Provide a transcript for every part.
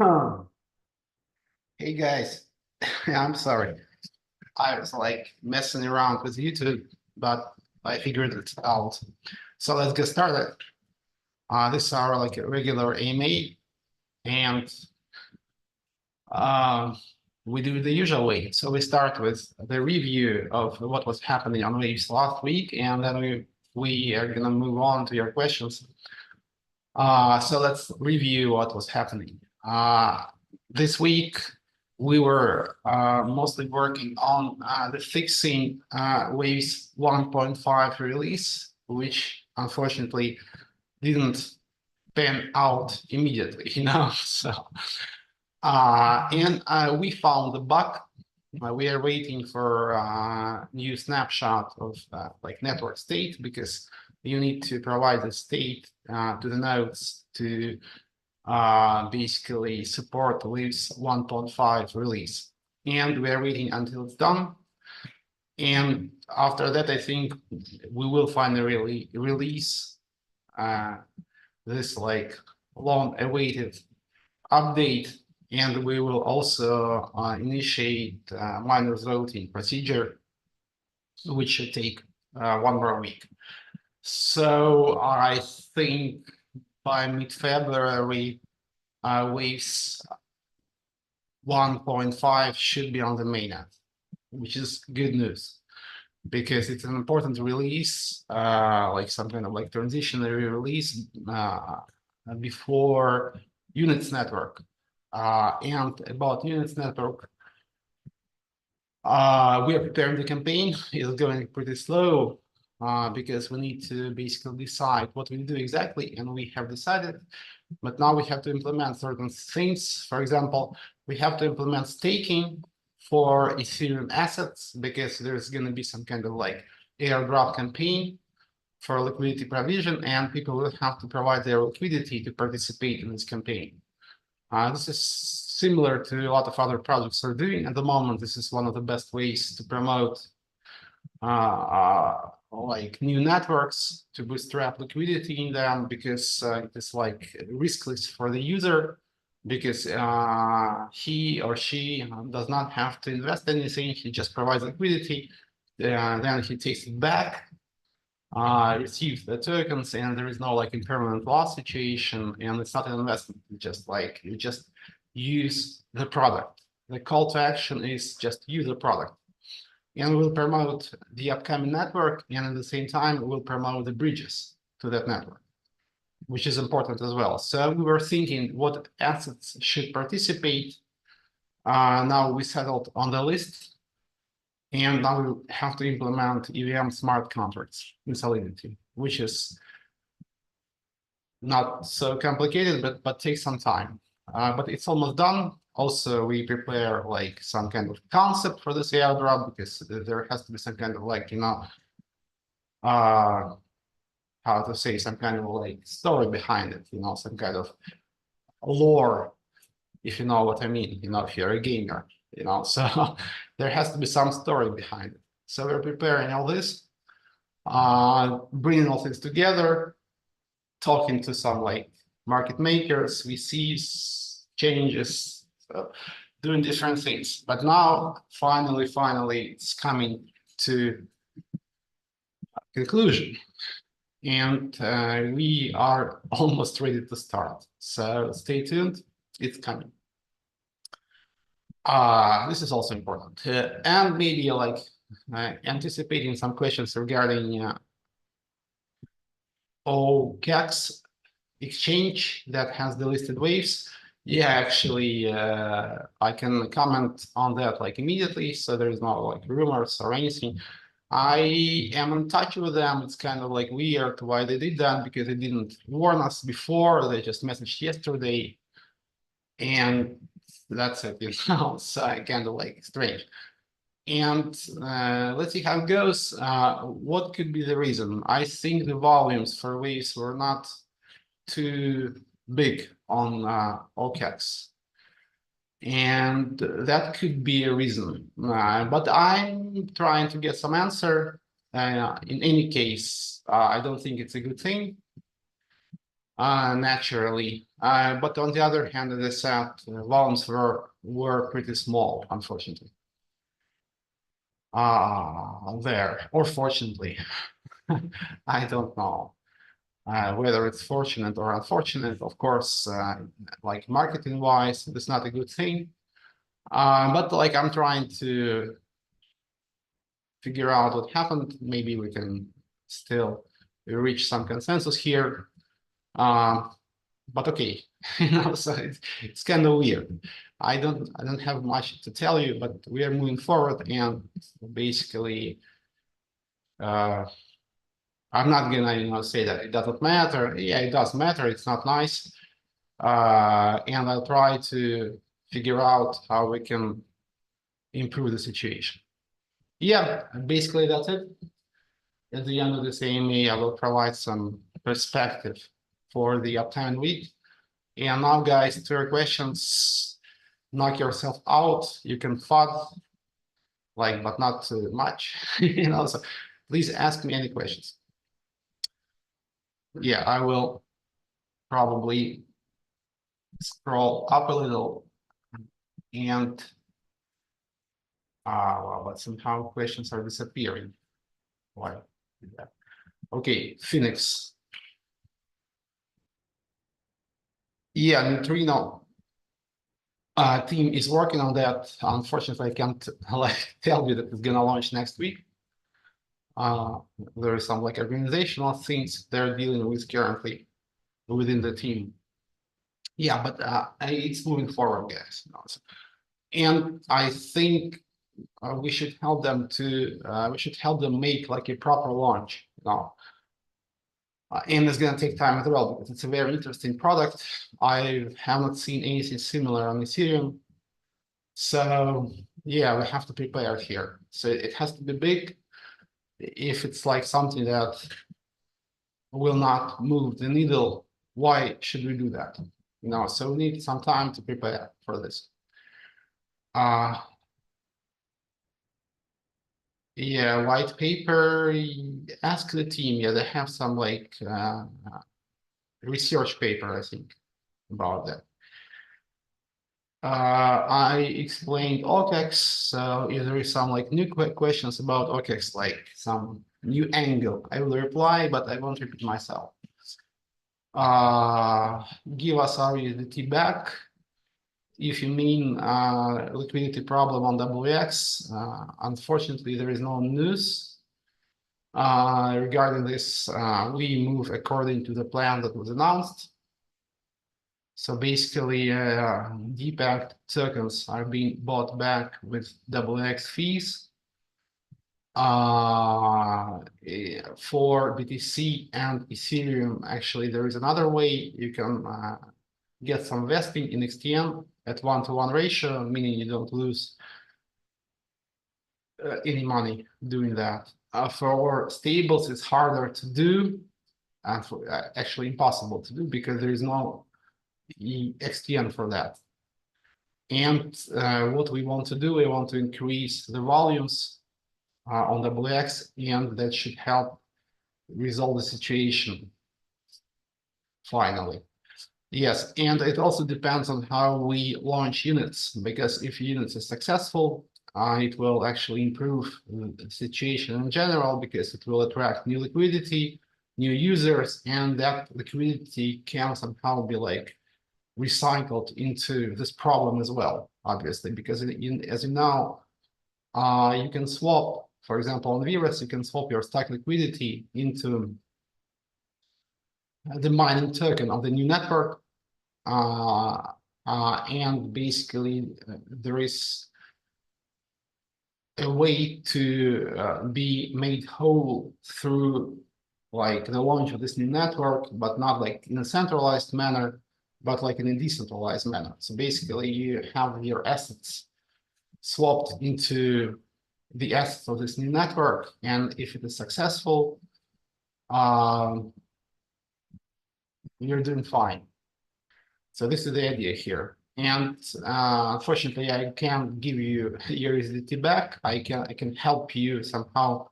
Oh, hey guys, I'm sorry. I was like messing around with YouTube, but I figured it out. So let's get started. This is our like a regular AMA, and uh, we do the usual way. So we start with the review of what was happening on waves last week, and then we are gonna move on to your questions. So let's review what was happening. This week, we were mostly working on the fixing Waves 1.5 release, which unfortunately didn't pan out immediately, So, and we found the bug. We are waiting for a new snapshot of like network state because you need to provide the state to the nodes to basically support Waves 1.5 release. And we are waiting until it's done. And after that, I think we will finally release this like long-awaited update, and we will also initiate miners voting procedure, which should take 1 more week. So I think by mid-February, Waves 1.5 should be on the mainnet, which is good news because it's an important release, like some kind of like transitionary release before Units network. And about Units network, we are preparing the campaign. It's going pretty slow because we need to basically decide what we do exactly, and we have decided. But now we have to implement certain things. For example, we have to implement staking for Ethereum assets because there's going to be some kind of like airdrop campaign for liquidity provision, and people will have to provide their liquidity to participate in this campaign. This is similar to a lot of other projects are doing at the moment. This is one of the best ways to promote like new networks to bootstrap liquidity in them because it is like riskless for the user because he or she does not have to invest anything. He just provides liquidity, then he takes it back, receives the tokens, and there is no like impermanent loss situation, and it's not an investment. Just like you just use the product. The call to action is just use the product. And we'll promote the upcoming network, and at the same time, we'll promote the bridges to that network, which is important as well. So we were thinking what assets should participate. Now we settled on the list, and now we have to implement EVM smart contracts in Solidity, which is not so complicated, but takes some time. But it's almost done. Also, we prepare like some kind of concept for this airdrop because there has to be some kind of like, how to say, some kind of like story behind it, some kind of lore, if you know what I mean, if you're a gamer, so there has to be some story behind it. So we're preparing all this, bringing all things together, talking to some like market makers, VCs, changes, doing different things. But now, finally, it's coming to conclusion, and we are almost ready to start. So stay tuned; it's coming. This is also important, and maybe like anticipating some questions regarding OKEX exchange that has delisted waves. Yeah, actually, I can comment on that like immediately, so there is no like rumors or anything. I am in touch with them. It's kind of like weird why they did that because they didn't warn us before. They just messaged yesterday, and that's it. So kind of like strange. And let's see how it goes. What could be the reason? I think the volumes for waves were not too big on OKEX. And that could be a reason. But I'm trying to get some answer. In any case, I don't think it's a good thing. naturally. But on the other hand, as I said, volumes were pretty small, unfortunately. There, or fortunately, I don't know. Whether it's fortunate or unfortunate, of course, like marketing wise, it's not a good thing. But like I'm trying to figure out what happened. Maybe we can still reach some consensus here. But okay, so it's kind of weird. I don't have much to tell you, but we are moving forward, and basically, I'm not gonna say that it doesn't matter. Yeah, it does matter. It's not nice, and I'll try to figure out how we can improve the situation. Yeah, basically that's it. At the end of this AMA, I will provide some perspective for the upcoming week. And now, guys, to your questions, knock yourself out. You can fud, like, but not too much. So please ask me any questions. Yeah, I will probably scroll up a little and well, but somehow questions are disappearing. Why? Okay, Phoenix. Yeah, neutrino team is working on that. Unfortunately, I can't like tell you that it's gonna launch next week. There are some like organizational things they're dealing with currently within the team. Yeah, but it's moving forward, guys. And I think we should help them make like a proper launch. And it's going to take time as well because it's a very interesting product. I haven't seen anything similar on Ethereum. So yeah, we have to prepare here. So it has to be big. If it's like something that will not move the needle, why should we do that? So we need some time to prepare for this. Yeah, white paper, ask the team. Yeah, they have some like research paper, I think, about that. I explained OKEX, so if there is some like new questions about OKEX, like some new angle, I will reply, but I won't repeat myself. Give us our USDT back. If you mean liquidity problem on WX, unfortunately, there is no news regarding this. We move according to the plan that was announced. So basically, DPAC tokens are being bought back with WX fees. For BTC and Ethereum, actually, there is another way you can get some vesting in XTM at 1-to-1 ratio, meaning you don't lose any money doing that. For stables, it's harder to do, and actually impossible to do because there is no XTM for that. And what we want to do, we want to increase the volumes on WX, and that should help resolve the situation finally. Yes, and it also depends on how we launch units, because if units is successful, it will actually improve the situation in general, because it will attract new liquidity, new users, and that liquidity can somehow be like recycled into this problem as well, obviously, because as you know, you can swap, for example, on Virus, you can swap your stack liquidity into the mining token of the new network. And basically, there is a way to be made whole through like the launch of this new network, but not like in a centralized manner, but like in a decentralized manner. So basically, you have your assets swapped into the assets of this new network, and if it is successful, you're doing fine. So this is the idea here. And unfortunately, I can't give you your USDT back. I can help you somehow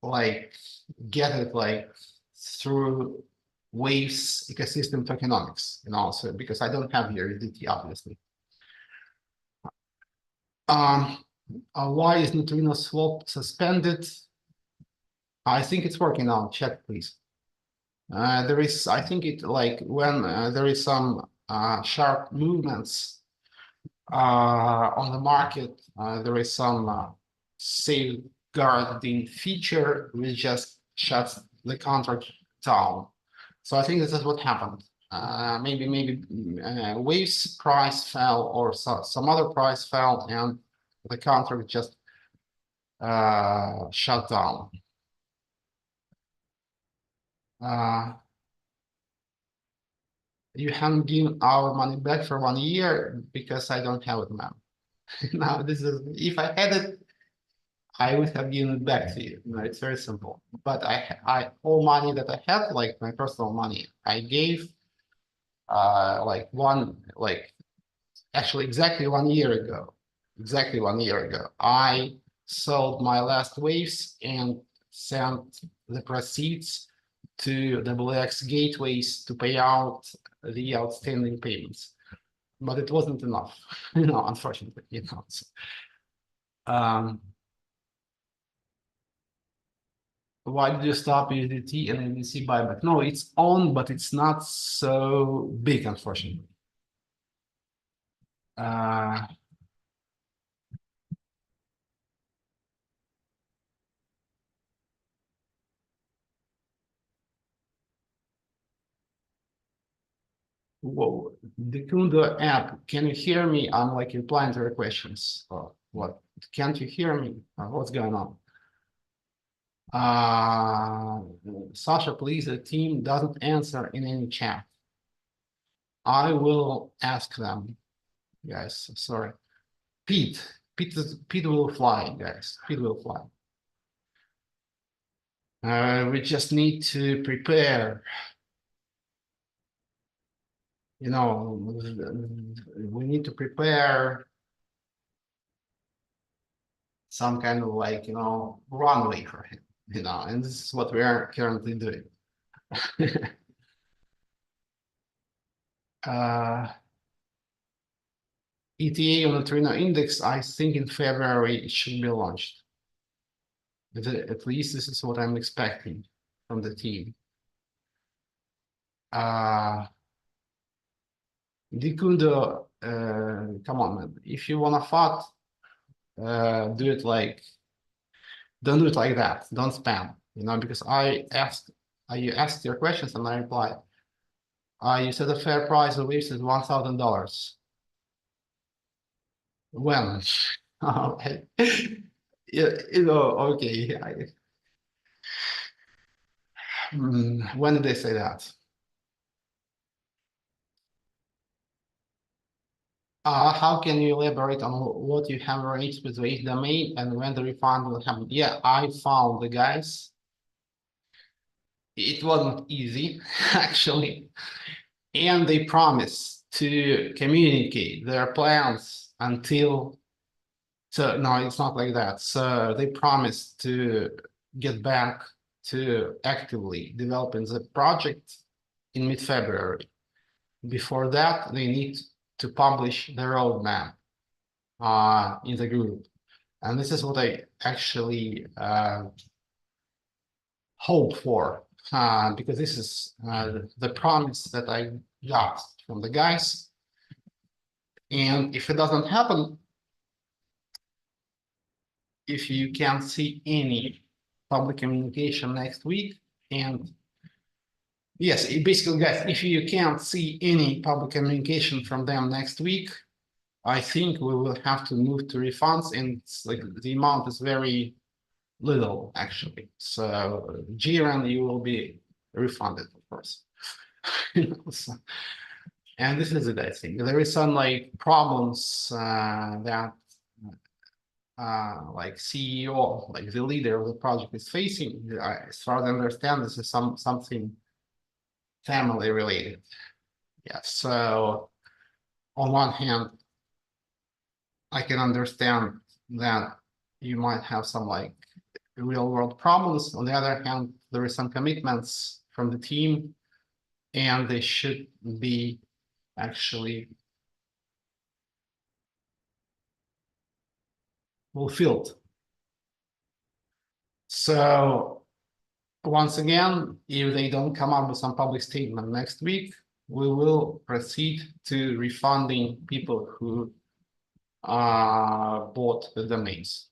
like get it like through Waves ecosystem tokenomics, so because I don't have here USDT, obviously. Why is neutrino swap suspended? I think it's working now. Check, please. There is, I think it like when there is some sharp movements on the market, there is some safeguarding feature which just shuts the contract down. So I think this is what happened. Maybe Waves price fell or some other price fell and the contract just shut down. You haven't given our money back for 1 year because I don't have it, ma'am. Now, this is if I had it, I would have given it back to you. It's very simple. But I all money that I had, like my personal money, I gave actually exactly 1 year ago. Exactly 1 year ago, I sold my last waves and sent the proceeds to WX gateways to pay out the outstanding payments. But it wasn't enough, unfortunately, So, why did you stop USDT and NBC buyback? No, it's on, but it's not so big, unfortunately. Whoa, the Kundo app, can you hear me? I'm like replying to your questions. Oh, what? Can't you hear me? What's going on? Sasha, please, the team doesn't answer in any chat. I will ask them, guys. Sorry. Pete will fly, guys. Pete will fly. We just need to prepare. We need to prepare some kind of runway for him, and this is what we are currently doing. ETA on the Trino index, I think in February it should be launched. At least this is what I'm expecting from the team. Dikundo, come on, man. If you want to FOT, don't do it like that. Don't spam, because you asked your questions and I replied. You said the fair price of waves is $1,000. When? Okay. Okay. When did they say that? How can you elaborate on what you have raised with the domain and when the refund will happen? Yeah, I found the guys. It wasn't easy, actually. And they promised to communicate their plans until. So, no, it's not like that. So they promised to get back to actively developing the project in mid-February. Before that, they need to publish the roadmap in the group. And this is what I actually hope for, because this is the promise that I got from the guys. And if it doesn't happen, if you can't see any public communication next week, and yes, basically, guys, if you can't see any public communication from them next week, I think we will have to move to refunds, and it's like the amount is very little, actually. So GRN, you will be refunded, of course. And this is it, I think. There is some problems that CEO, like the leader of the project is facing. As far as I understand, this is something family related. Yeah, so on one hand, I can understand that you might have some real world problems. On the other hand, there is some commitments from the team and they should be actually fulfilled. So once again, if they don't come up with some public statement next week, we will proceed to refunding people who bought the domains.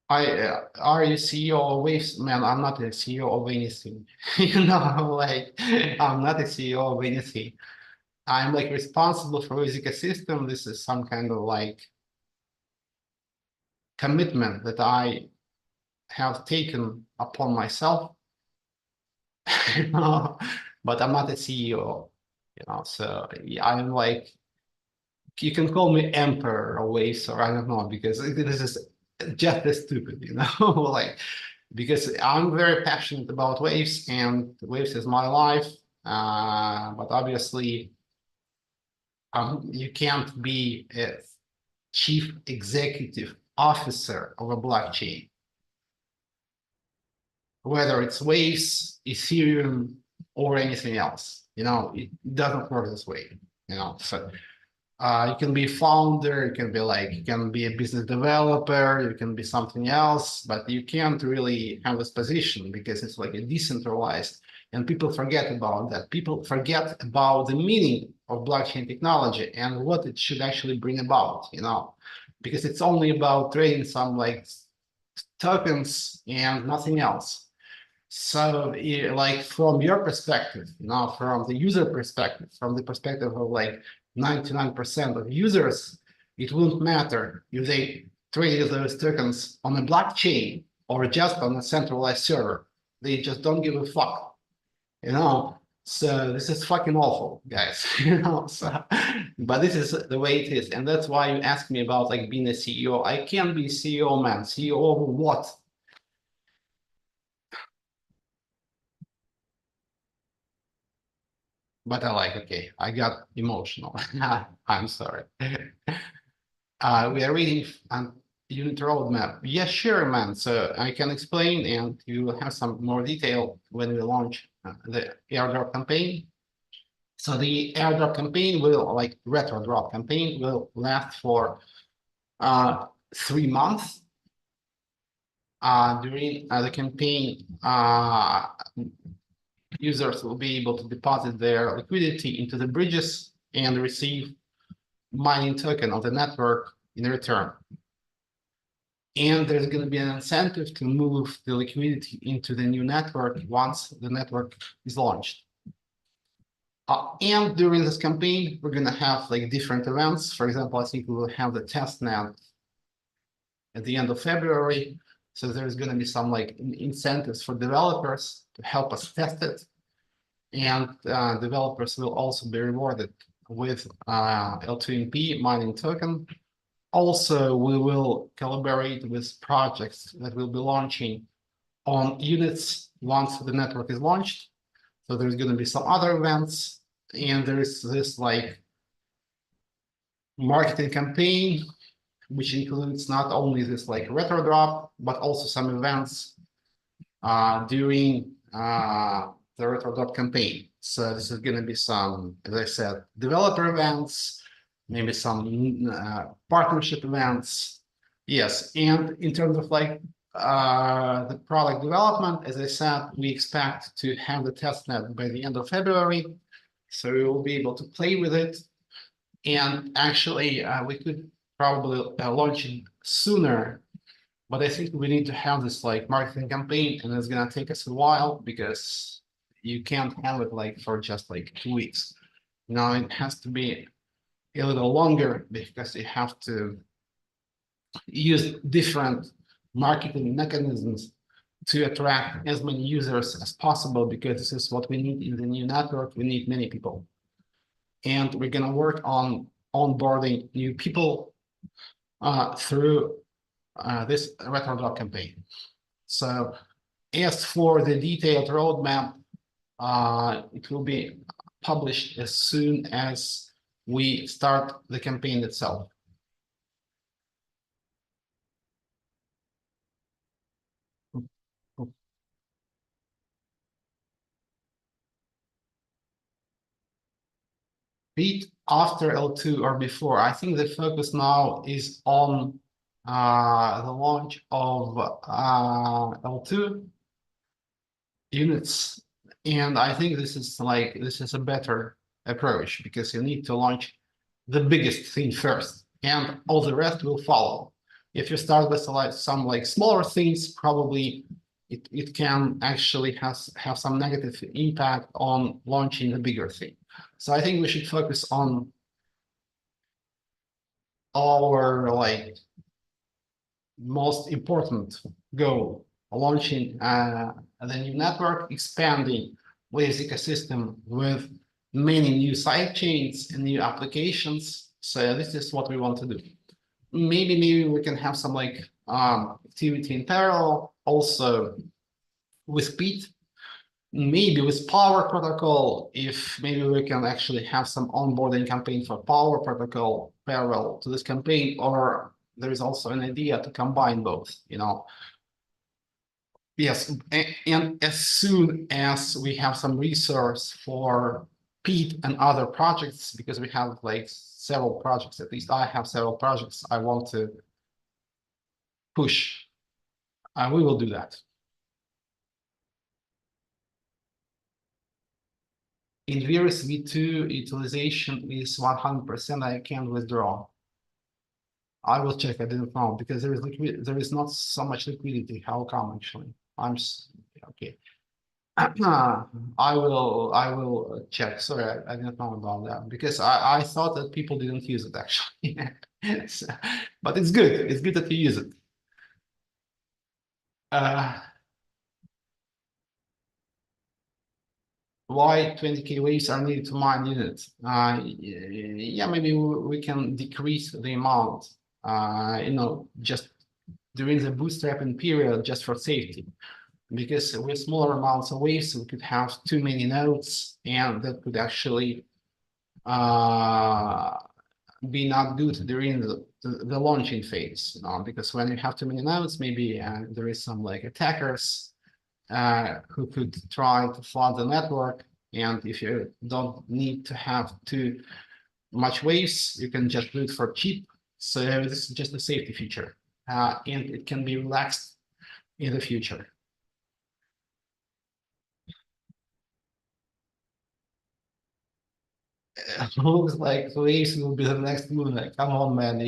Are you CEO of Waves? Man, I'm not a CEO of anything. Like I'm not a CEO of anything. I'm like responsible for this ecosystem. This is some kind of like commitment that I have taken upon myself. But I'm not a CEO, so yeah, I'm like, you can call me emperor or waves, or I don't know, because this is just as stupid, like, because I'm very passionate about waves and waves is my life. But obviously, you can't be a chief executive officer of a blockchain, whether it's waves, Ethereum, or anything else. It doesn't work this way. So you can be a founder, you can be a business developer, you can be something else, but you can't really have this position because it's like a decentralized, and people forget about that. People forget about the meaning of blockchain technology and what it should actually bring about, because it's only about trading some like tokens and nothing else. So, like from your perspective, from the user perspective, from the perspective of like 99% of users, it wouldn't matter if they traded those tokens on a blockchain or just on a centralized server. They just don't give a fuck. So this is fucking awful, guys. So, but this is the way it is, and that's why you asked me about like being a CEO. I can't be CEO, man. CEO of what? But okay, I got emotional. I'm sorry. We are reading on unit roadmap. Yes, sure, man. So I can explain, and you will have some more detail when we launch the airdrop campaign. So the airdrop campaign will, like retro drop campaign, will last for 3 months. During the campaign, users will be able to deposit their liquidity into the bridges and receive mining token of the network in return. And there's going to be an incentive to move the liquidity into the new network once the network is launched. And during this campaign, we're going to have like different events. For example, I think we will have the test net at the end of February. So there's going to be some like incentives for developers to help us test it. And developers will also be rewarded with L2MP mining token. Also, we will collaborate with projects that will be launching on units once the network is launched. So there's going to be some other events, and there is this like marketing campaign, which includes not only this like retro drop, but also some events during the retro drop campaign. So this is going to be some, as I said, developer events, maybe some partnership events. Yes, and in terms of like the product development, as I said, we expect to have the testnet by the end of February. So we will be able to play with it. And actually, we could probably launch it sooner, but I think we need to have this like marketing campaign, and it's gonna take us a while because you can't have it like for just like 2 weeks. Now it has to be a little longer because you have to use different marketing mechanisms to attract as many users as possible, because this is what we need in the new network. We need many people. And we're going to work on onboarding new people through this retro drop campaign. So as for the detailed roadmap, it will be published as soon as we start the campaign itself. Pete, after L2 or before, I think the focus now is on the launch of L2 units. And I think this is a better approach because you need to launch the biggest thing first and all the rest will follow. If you start with some smaller things, probably it can actually have some negative impact on launching the bigger thing. So I think we should focus on our most important goal, launching the new network, expanding Waves ecosystem with many new side chains and new applications. So this is what we want to do. Maybe we can have some activity in parallel, also with Pete, maybe with Power Protocol, if maybe we can actually have some onboarding campaign for Power Protocol parallel to this campaign, or there is also an idea to combine both, Yes, and as soon as we have some resource for Pete and other projects, because we have several projects, at least I have several projects I want to push, we will do that. In Virus V2, utilization is 100%. I can't withdraw. I will check. I didn't know because there is not so much liquidity. How come actually? Okay. I will check. Sorry, I didn't know about that because I thought that people didn't use it actually. But it's good. It's good that you use it. Why 20K waves are needed to mine units? Yeah, maybe we can decrease the amount, just during the bootstrapping period, just for safety. Because with smaller amounts of waves, we could have too many nodes, and that could actually be not good during the launching phase. Because when you have too many nodes, maybe there is some attackers who could try to flood the network. And if you don't need to have too much waves, you can just do it for cheap. So this is just a safety feature, and it can be relaxed in the future. Looks like waves will be the next moon. Come on, man.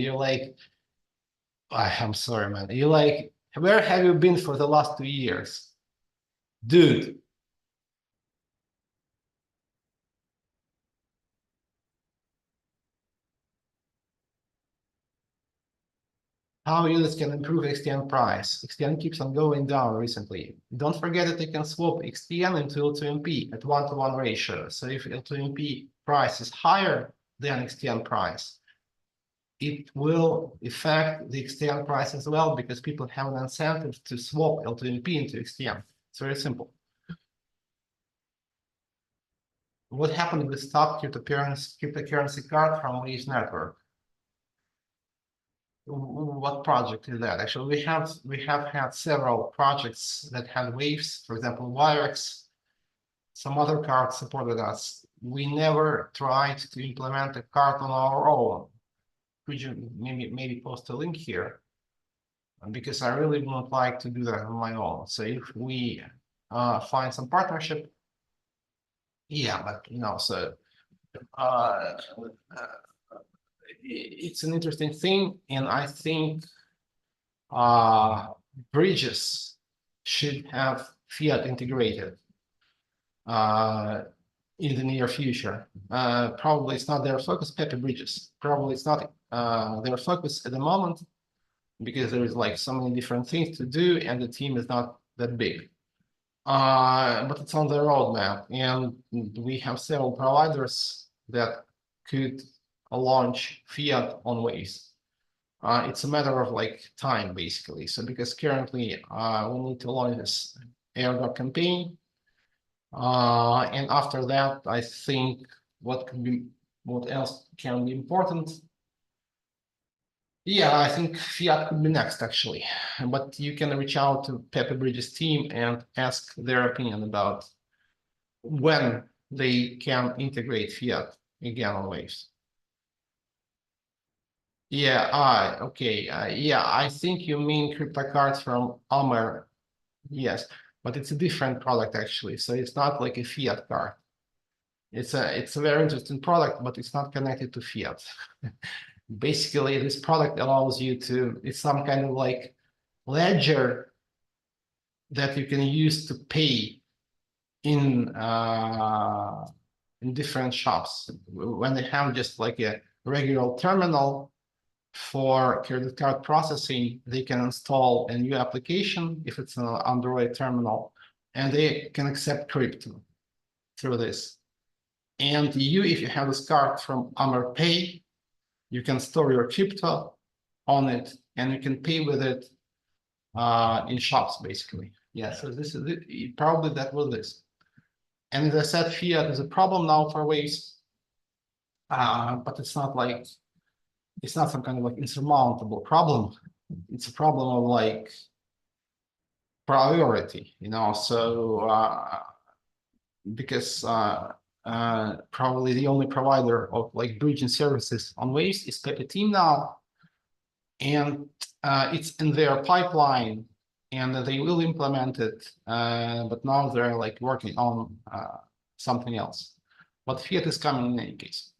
I'm sorry, man. Where have you been for the last 2 years? Dude, how units can improve XTN price. XTN keeps on going down recently. Don't forget that you can swap XTN into L2MP at 1-to-1 ratio. So if L2MP price is higher than XTN price, it will affect the XTN price as well because people have an incentive to swap L2MP into XTN. It's very simple. What happened with stock cryptocurrency card from Waves network? What project is that? Actually, we have had several projects that had Waves, for example, Wirex. Some other cards supported us. We never tried to implement a card on our own. Could you maybe post a link here? Because I really wouldn't like to do that on my own. So if we find some partnership, yeah, but so it's an interesting thing, and I think bridges should have fiat integrated in the near future. Probably it's not their focus, Pepe bridges. Probably it's not their focus at the moment because there is so many different things to do and the team is not that big. But it's on the roadmap, and we have several providers that could launch fiat on Waves. It's a matter of time basically. So because currently we need to launch this airdrop campaign, and after that, I think what else can be important? Yeah, I think fiat could be next actually, but you can reach out to Pepe Bridges team and ask their opinion about when they can integrate fiat. again on Waves. Yeah, okay. Yeah, I think you mean crypto cards from Amer. Yes, but it's a different product actually. So it's not like a fiat card. It's a very interesting product, but it's not connected to fiat. Basically, this product allows you to, it's some kind of like ledger that you can use to pay in different shops. When they have just like a regular terminal for credit card processing, they can install a new application if it's an Android terminal, and they can accept crypto through this. And you, if you have this card from AmerPay, you can store your crypto on it, and you can pay with it in shops, basically. Yeah, so this is probably that was this. And as I said, fiat is a problem now for Waves, but it's not like, it's not some kind of like insurmountable problem. It's a problem of like priority, you know. So because probably the only provider of like bridging services on Waves is Pepe Team now, and it's in their pipeline, and they will implement it. But now they're like working on something else. But fiat is coming in any case.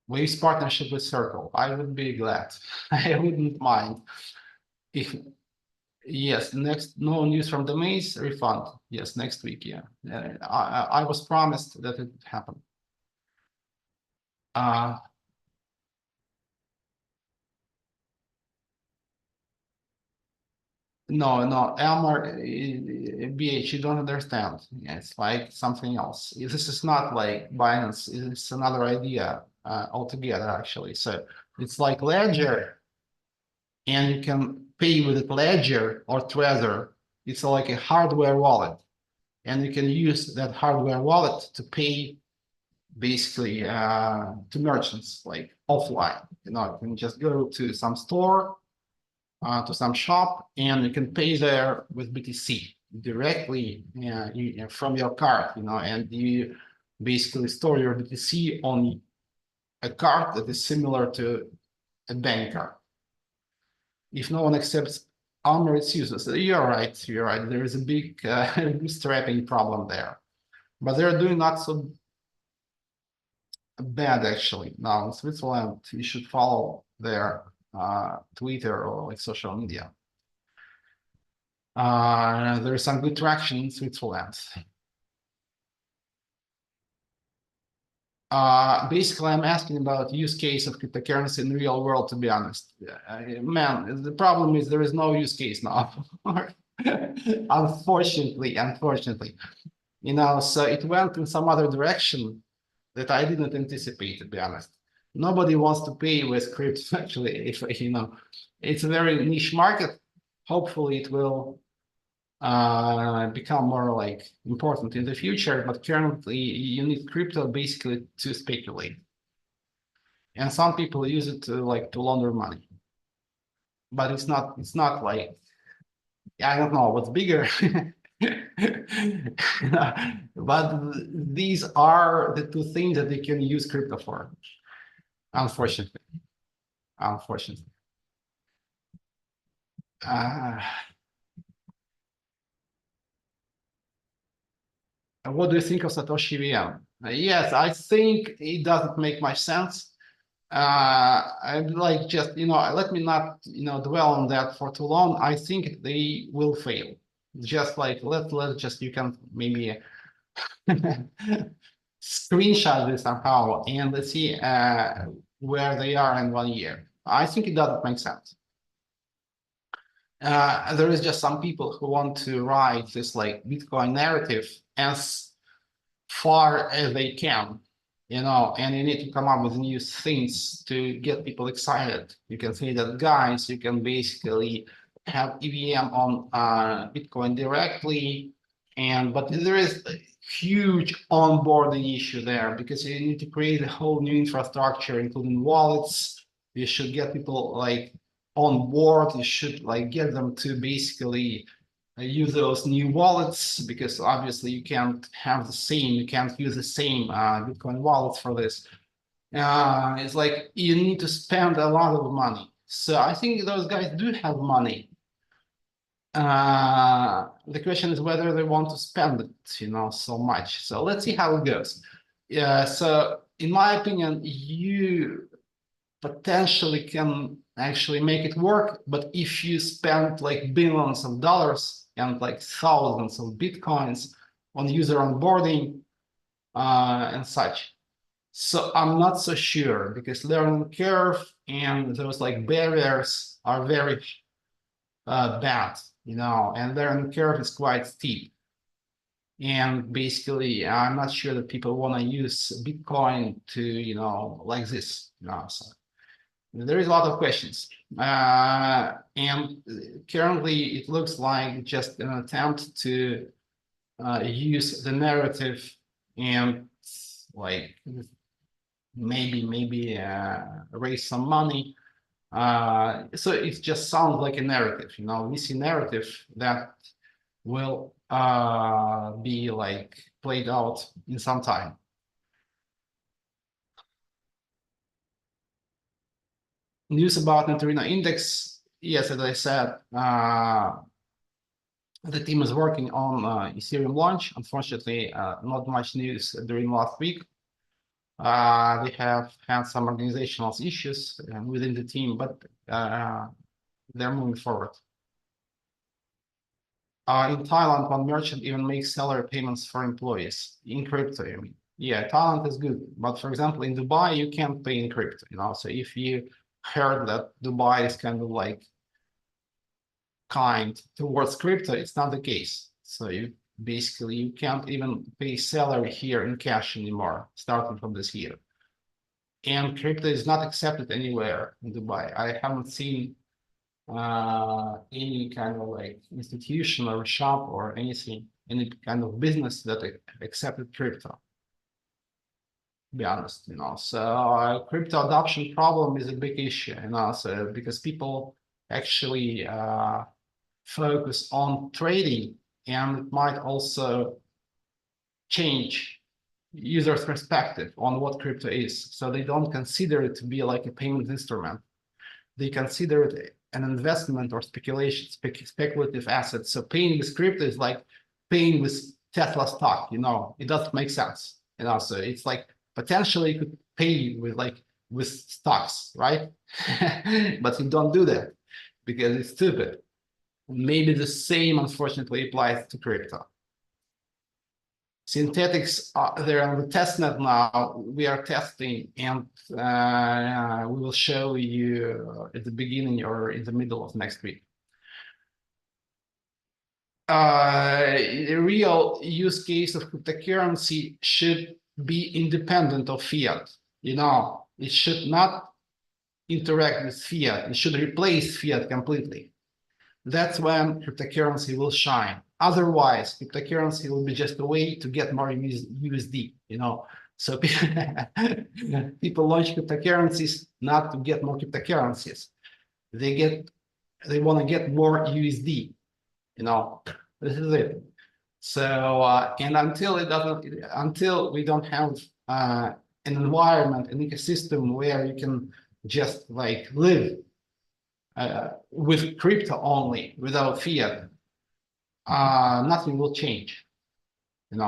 Waves partnership with Circle. I would be glad. I wouldn't mind. If yes, next, no news from the Maze refund. Yes, next week. Yeah, I was promised that it would happen. No, Elmer, BH, you don't understand. Yeah, it's like something else. This is not like Binance. It's another idea altogether, actually. So it's like Ledger, and you can pay with it Ledger or Trezor. It's like a hardware wallet, and you can use that hardware wallet to pay basically to merchants like offline. You know, you can just go to some store, to some shop, and you can pay there with BTC directly from your card. You know, and you basically store your BTC on a card that is similar to a bank card. If no one accepts Armor, its users, you're right. You're right. There is a big bootstrapping problem there, but they're doing not so bad actually. Now in Switzerland, you should follow their Twitter or like social media. There is some good traction in Switzerland. Basically, I'm asking about use case of cryptocurrency in the real world, to be honest. Man, the problem is there is no use case now. Unfortunately, you know, so it went in some other direction that I didn't anticipate, to be honest. Nobody wants to pay with crypto, actually, if you know, it's a very niche market. Hopefully it will become more like important in the future, but currently you need crypto basically to speculate. And some people use it to like to launder money. But it's not like, I don't know what's bigger. But these are the two things that they can use crypto for, unfortunately. Unfortunately. What do you think of Satoshi VM? Yes, I think it doesn't make much sense. I'd like just, you know, let me not, you know, dwell on that for too long. I think they will fail. Just like, let's just, you can maybe screenshot this somehow and let's see where they are in 1 year. I think it doesn't make sense. There is just some people who want to ride this like Bitcoin narrative as far as they can, you know, and you need to come up with new things to get people excited. You can say that, guys, you can basically have EVM on Bitcoin directly, but there is a huge onboarding issue there because you need to create a whole new infrastructure, including wallets. You should get people like on board. You should like get them to basically use those new wallets, because obviously you can't have the same, you can't use the same Bitcoin wallets for this. It's like you need to spend a lot of money. So I think those guys do have money. The question is whether they want to spend it, so much. So let's see how it goes. Yeah. So in my opinion, you potentially can actually make it work, but if you spend like billions of dollars and like thousands of Bitcoins on user onboarding and such. So I'm not so sure, because learning curve and those like barriers are very bad, and learning curve is quite steep. And basically, I'm not sure that people want to use Bitcoin to, like this, so there is a lot of questions. And currently it looks like just an attempt to use the narrative and like maybe raise some money. So it just sounds like a narrative, we see narrative that will be like played out in some time. News about Neutrino Index. Yes, as I said, the team is working on Ethereum launch. Unfortunately, not much news during last week. They have had some organizational issues within the team, but they're moving forward. In Thailand, one merchant even makes salary payments for employees in crypto. I mean, yeah, Thailand is good, but for example, in Dubai, you can't pay in crypto. So if you heard that Dubai is kind of like kind towards crypto, it's not the case. So you can't even pay salary here in cash anymore, starting from this year. And crypto is not accepted anywhere in Dubai. I haven't seen any kind of like institution or shop or anything, any kind of business that accepted crypto. To be honest, so crypto adoption problem is a big issue, so because people actually focus on trading, and it might also change users' perspective on what crypto is. So they don't consider it to be like a payment instrument. They consider it an investment or speculative asset. So paying with crypto is like paying with Tesla stock, it doesn't make sense. So it's like potentially you could pay with stocks, right? But you don't do that because it's stupid. Maybe the same, unfortunately, applies to crypto. Synthetics, they're on the testnet now. We are testing, and we will show you at the beginning or in the middle of next week. A real use case of cryptocurrency should be independent of fiat. It should not interact with fiat. It should replace fiat completely. That's when cryptocurrency will shine. Otherwise, cryptocurrency will be just a way to get more USD, So people launch cryptocurrencies not to get more cryptocurrencies. They want to get more USD, This is it. So and until we don't have an environment, an ecosystem where you can just like live with crypto only, without fiat, nothing will change, And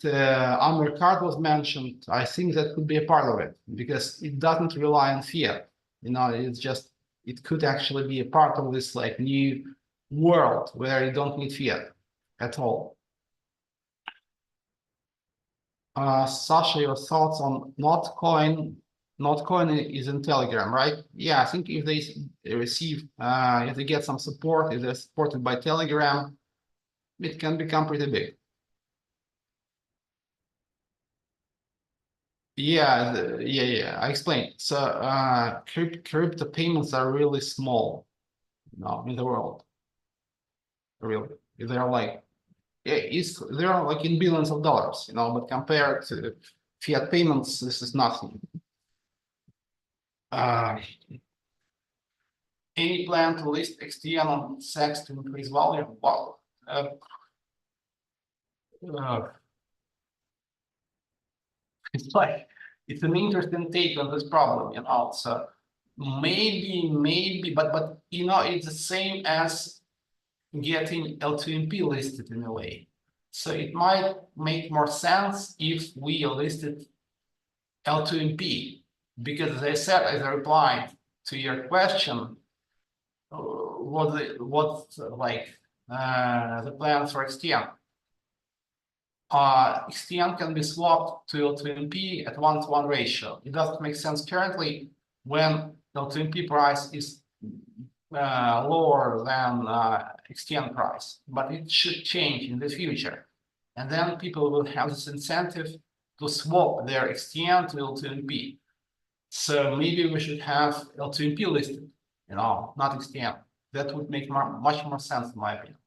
Amber card was mentioned. I think that could be a part of it because it doesn't rely on fiat. It could actually be a part of this like new world where you don't need fiat at all. Sasha, your thoughts on Notcoin? Notcoin is in Telegram, right? Yeah, I think if they if they get some support, if they're supported by Telegram, it can become pretty big. Yeah, yeah. I explained. So crypto payments are really small, in the world. Really, they're like they're like in billions of dollars, but compared to fiat payments, this is nothing. any plan to list XTN on SEX to increase volume? Well, it's like it's an interesting take on this problem, So maybe, but it's the same as getting L2MP listed in a way. So it might make more sense if we listed L2MP, because as I said, as I replied to your question, what's the plan for XTN? XTN can be swapped to L2MP at 1-to-1 ratio. It doesn't make sense currently when L2MP price is lower than XTN price, but it should change in the future. And then people will have this incentive to swap their XTN to L2MP. So maybe we should have L2MP listed, not XTN. That would make much more sense in my opinion.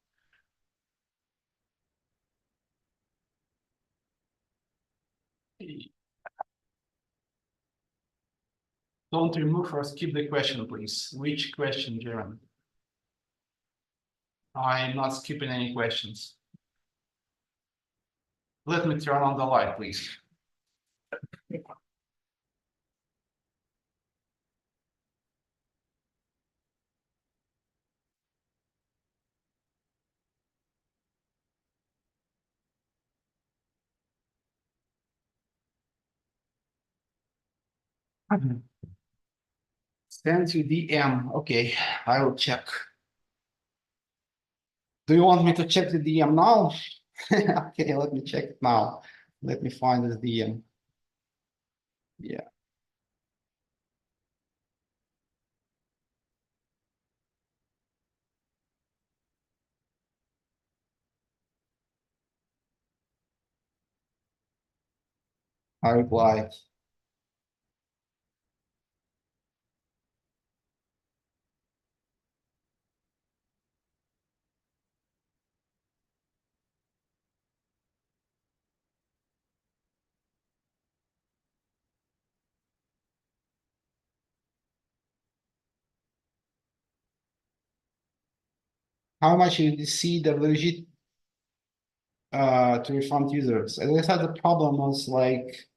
Don't remove or skip the question, please. Which question, Jeremy? I'm not skipping any questions. Let me turn on the light, please. Send you DM. Okay, I will check. Do you want me to check the DM now? Okay, let me check it now. Let me find this DM. Yeah. I replied. How much USDC WG to refund users? As I said, the problem was like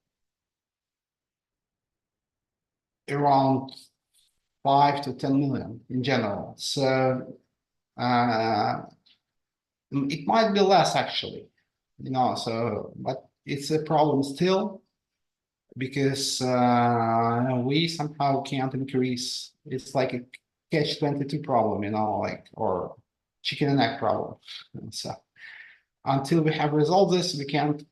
around 5 to 10 million in general. So it might be less actually, but it's a problem still because we somehow can't increase. It's like a catch-22 problem, or chicken and egg problem. So until we have resolved this, we can't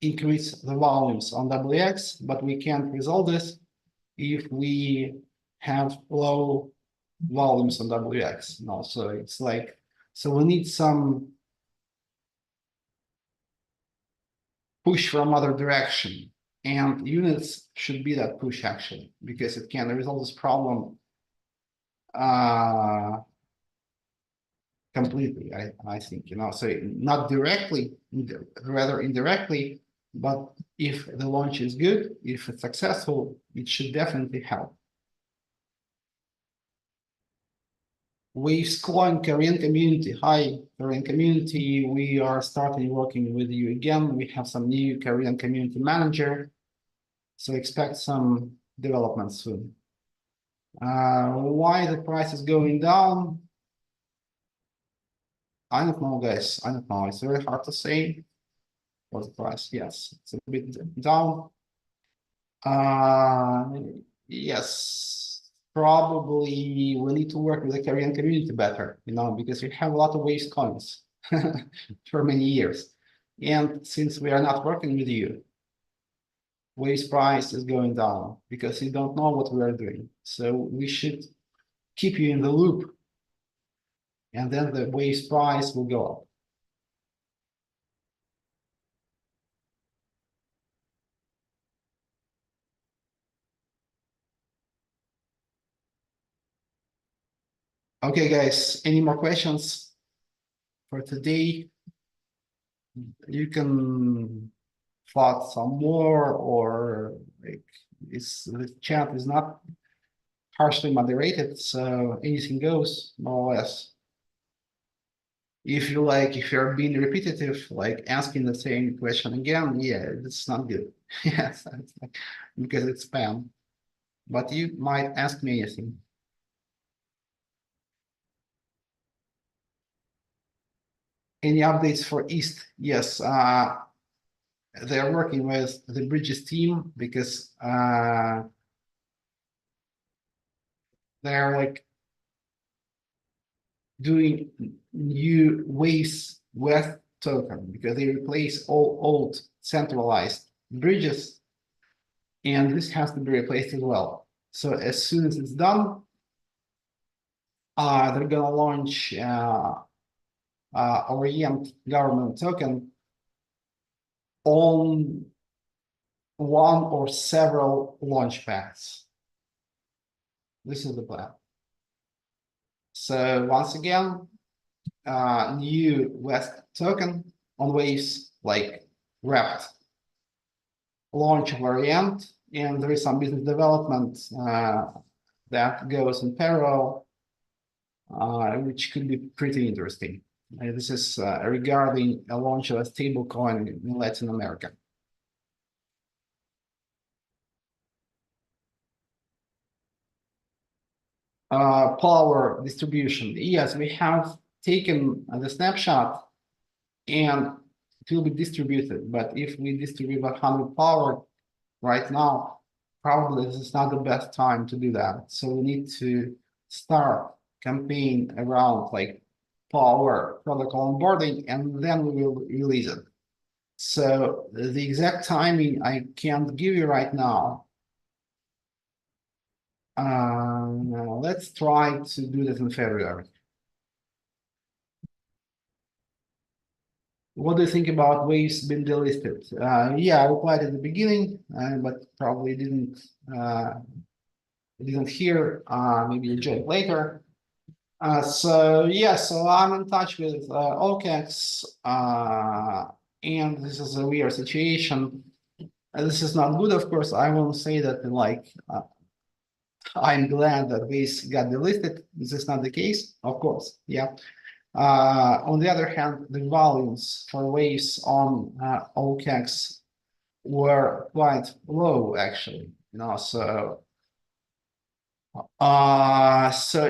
increase the volumes on WX, but we can't resolve this if we have low volumes on WX. So it's like, so we need some push from other direction, and units should be that push actually, because it can resolve this problem completely, I think, so not directly, rather indirectly, but if the launch is good, if it's successful, it should definitely help. Waves Coin Korean community. Hi, Korean community. We are starting working with you again. We have some new Korean community manager, so expect some development soon. Why the price is going down? I don't know, guys. I don't know. It's very hard to say. What's the price? Yes, it's a bit down. Yes, probably we need to work with the Korean community better, because we have a lot of waste coins for many years. And since we are not working with you, waste price is going down because you don't know what we are doing. So we should keep you in the loop, and then the waste price will go up. Okay, guys, any more questions for today? You can thought some more, or like the chat is not harshly moderated, so anything goes, more or less. If you're being repetitive, like asking the same question again, yeah, it's not good. Yes, because it's spam. But you might ask me anything. Any updates for East? Yes, they're working with the Bridges team because they're like doing new waves with token because they replace all old centralized bridges, and this has to be replaced as well. So as soon as it's done, they're gonna launch orient government token on one or several launch pads. This is the plan. So once again, new West token on waves like wrapped launch variant, and there is some business development that goes in parallel, which could be pretty interesting. This is regarding a launch of a stable coin in Latin America. Power distribution. Yes, we have taken the snapshot and it will be distributed. But if we distribute 100 power right now, probably this is not the best time to do that. So we need to start campaign around like power protocol onboarding, and then we will release it. So the exact timing I can't give you right now. Let's try to do that in February. What do you think about waves being delisted? Yeah, I replied at the beginning, but probably didn't hear. Maybe you joined later. So yeah, so I'm in touch with OKEX, and this is a weird situation. This is not good, of course. I won't say that like I'm glad that waves got delisted. This is not the case, of course. Yeah. On the other hand, the volumes for waves on OKEX were quite low, actually. So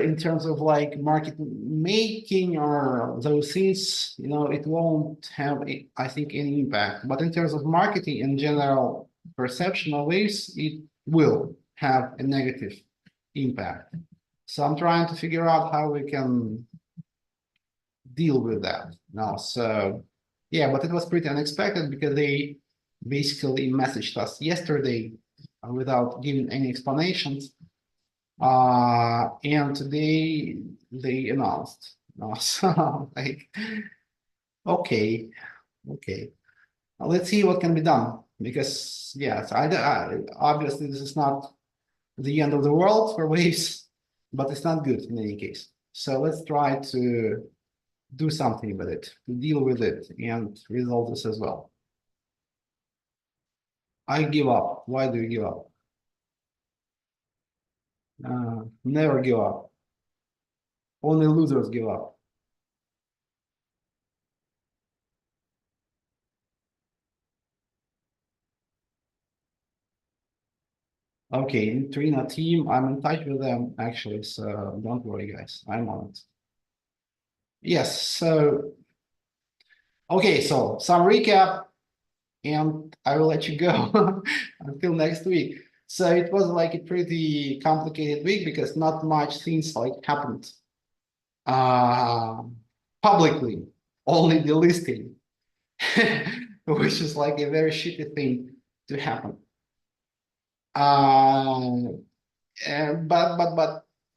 in terms of like market making or those things, it won't have, I think, any impact. But in terms of marketing in general perception of waves, it will have a negative impact. So I'm trying to figure out how we can deal with that now. So yeah, but it was pretty unexpected because they basically messaged us yesterday without giving any explanations. And today they announced. So like, okay. Let's see what can be done, because yes, obviously this is not the end of the world for waves, but it's not good in any case. So let's try to do something with it, to deal with it and resolve this as well. I give up. Why do you give up? Never give up. Only losers give up. Okay, Trina team, I'm in touch with them actually, so don't worry, guys. I'm on it. Yes, so okay, so some recap, and I will let you go until next week. So it was like a pretty complicated week because not much things like happened uh, publicly, only the listing, which is like a very shitty thing to happen. But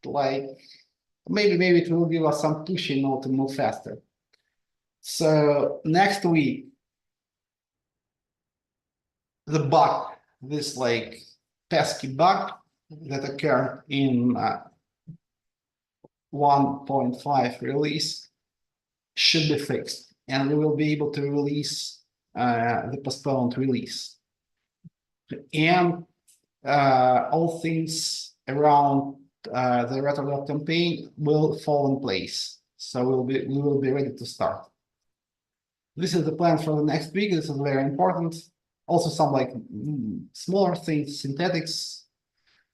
like maybe it will give us some push, to move faster. So next week, the bug, this like pesky bug that occurred in 1.5 release should be fixed, and we will be able to release the postponed release. And all things around the retrograde campaign will fall in place. So we will be ready to start. This is the plan for the next week. This is very important. Also, some like smaller things, synthetics,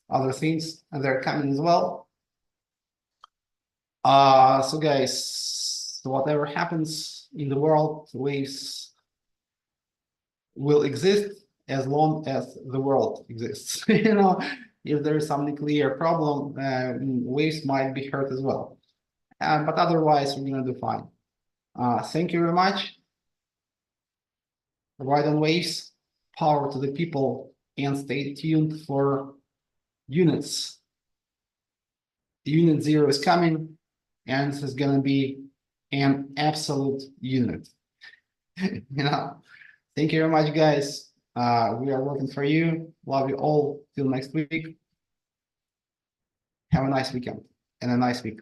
other things, and they're coming as well. So guys, whatever happens in the world, waves will exist as long as the world exists. You know, if there is some nuclear problem, waves might be hurt as well. But otherwise, we're gonna do fine. Thank you very much. Ride on waves, power to the people, and stay tuned for units. Unit 0 is coming, and this is gonna be an absolute unit. You know, thank you very much, guys. We are working for you. Love you all. Till next week. Have a nice weekend and a nice week.